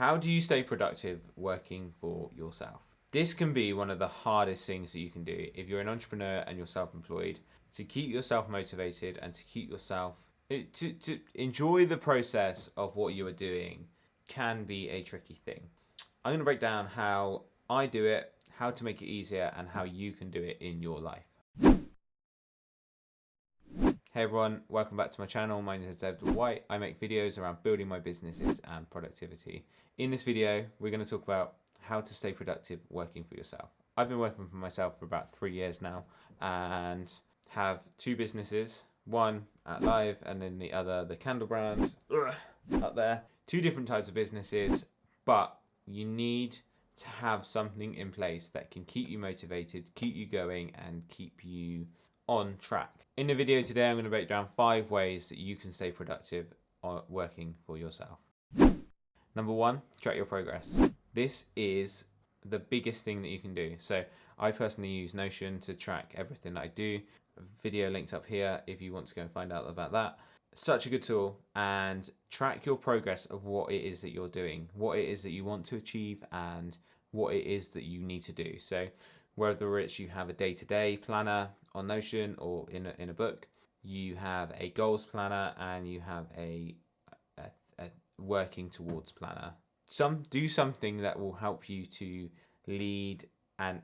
How do you stay productive working for yourself? This can be one of the hardest things that you can do if you're an entrepreneur and you're self-employed, to keep yourself motivated and to keep yourself to enjoy the process of what you are doing can be a tricky thing. I'm going to break down how I do it, how to make it easier, and how you can do it in your life. Hey everyone, welcome back to my channel. My name is David White. I make videos around building my businesses and productivity. In this video, we're going to talk about how to stay productive working for yourself. I've been working for myself for about 3 years now and have two businesses, one at Live and then the other, the candle brand, up there. Two different types of businesses, but you need to have something in place that can keep you motivated, keep you going, and keep you on track. In the video today, I'm going to break down 5 ways that you can stay productive working for yourself. Number 1, track your progress. This is the biggest thing that you can do. So I personally use Notion to track everything that I do. A video linked up here if you want to go and find out about that. Such a good tool, and track your progress of what it is that you're doing, what it is that you want to achieve, and what it is that you need to do. So whether it's you have a day-to-day planner on Notion or in a book, you have a goals planner, and you have a working towards planner. Do something that will help you to lead and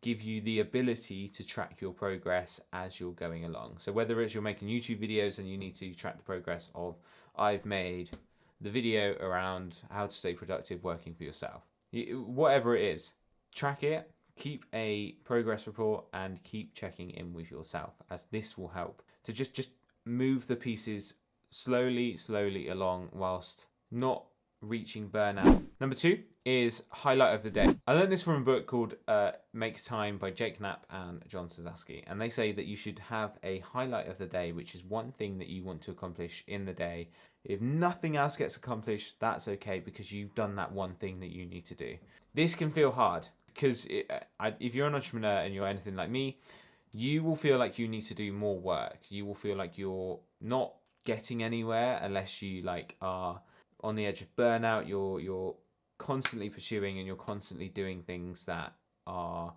give you the ability to track your progress as you're going along. So whether it's you're making YouTube videos and you need to track the progress of, I've made the video around how to stay productive working for yourself. Whatever it is, track it, keep a progress report, and keep checking in with yourself, as this will help to just move the pieces slowly along whilst not reaching burnout. Number 2 is highlight of the day. I learned this from a book called Make Time by Jake Knapp and John Sasaki, and they say that you should have a highlight of the day, which is one thing that you want to accomplish in the day. If nothing else gets accomplished, that's okay, because you've done that one thing that you need to do. This can feel hard because if you're an entrepreneur and you're anything like me, you will feel like you need to do more work. You will feel like you're not getting anywhere unless you are on the edge of burnout. You're constantly pursuing and you're constantly doing things that are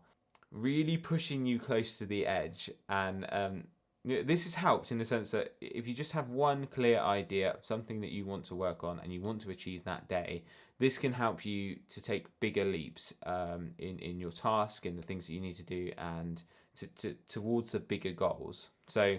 really pushing you close to the edge. And this has helped in the sense that if you just have one clear idea of something that you want to work on and you want to achieve that day, this can help you to take bigger leaps in your task, in the things that you need to do, and towards the bigger goals. So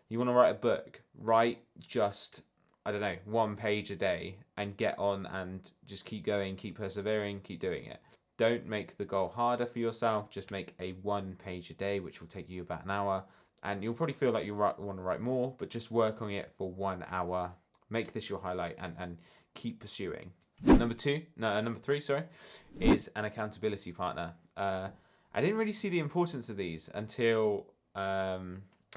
you want to write a book, write just, I don't know, 1 page a day and get on and just keep going, keep persevering, keep doing it. Don't make the goal harder for yourself. Just make a 1 page a day, which will take you about an hour. And you'll probably feel like you want to write more, but just work on it for 1 hour. Make this your highlight and keep pursuing. Number 3, is an accountability partner. I didn't really see the importance of these until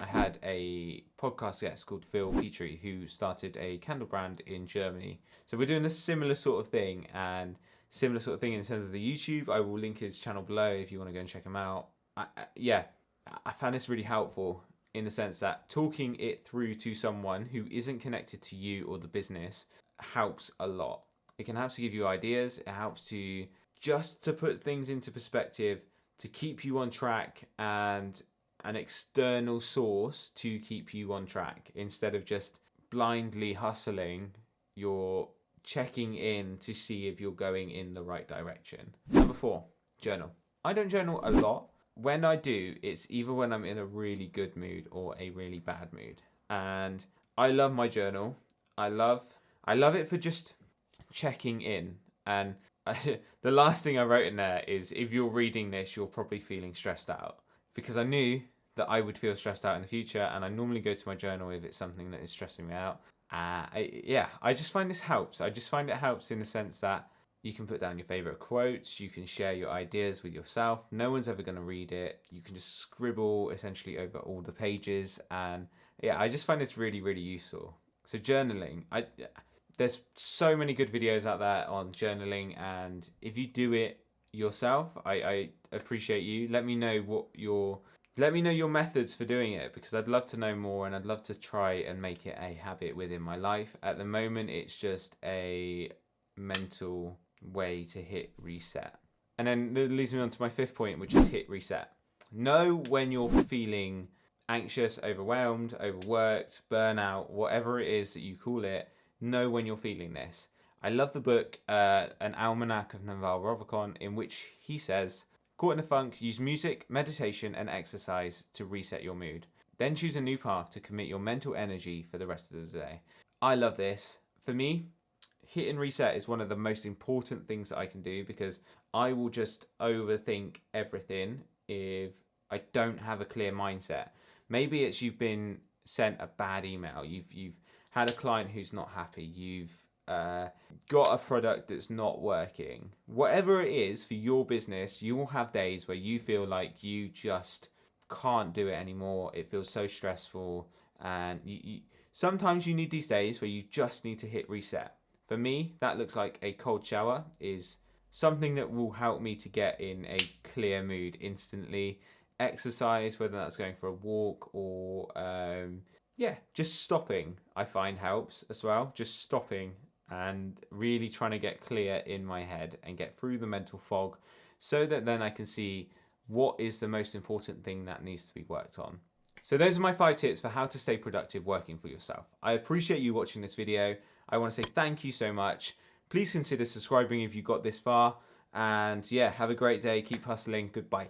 I had a podcast guest called Phil Petrie, who started a candle brand in Germany. So we're doing a similar sort of thing, and similar sort of thing in terms of the YouTube. I will link his channel below if you want to go and check him out. I found this really helpful in the sense that talking it through to someone who isn't connected to you or the business helps a lot. It can help to give you ideas. It helps to just to put things into perspective, to keep you on track, and an external source to keep you on track. Instead of just blindly hustling, you're checking in to see if you're going in the right direction. Number 4, journal. I don't journal a lot. When I do, it's either when I'm in a really good mood or a really bad mood. And I love my journal. I love it for just checking in. And the last thing I wrote in there is, if you're reading this, you're probably feeling stressed out, because I knew that I would feel stressed out in the future, and I normally go to my journal if it's something that is stressing me out. I just find this helps. I just find it helps in the sense that you can put down your favorite quotes, you can share your ideas with yourself. No one's ever going to read it. You can just scribble essentially over all the pages, and I just find this really useful. So journaling, there's so many good videos out there on journaling, and if you do it yourself, I appreciate you. Let me know your methods for doing it, because I'd love to know more, and I'd love to try and make it a habit within my life. At the moment, it's just a mental way to hit reset. And then that leads me on to my fifth point, which is hit reset. Know when you're feeling anxious, overwhelmed, overworked, burnout, whatever it is that you call it, know when you're feeling this. I love the book, An Almanac of Naval Ravikant, in which he says, caught in a funk, use music, meditation, and exercise to reset your mood. Then choose a new path to commit your mental energy for the rest of the day. I love this. For me, hit and reset is one of the most important things that I can do, because I will just overthink everything if I don't have a clear mindset. Maybe it's you've been sent a bad email, you've had a client who's not happy, you've got a product that's not working. Whatever it is for your business, you will have days where you feel like you just can't do it anymore. It feels so stressful, and sometimes you need these days where you just need to hit reset. For me, that looks like a cold shower is something that will help me to get in a clear mood instantly. Exercise, whether that's going for a walk or just stopping, I find helps as well. Just stopping and really trying to get clear in my head and get through the mental fog, so that then I can see what is the most important thing that needs to be worked on. So those are my 5 tips for how to stay productive working for yourself. I appreciate you watching this video. I want to say thank you so much. Please consider subscribing if you got this far. And yeah, have a great day. Keep hustling. Goodbye.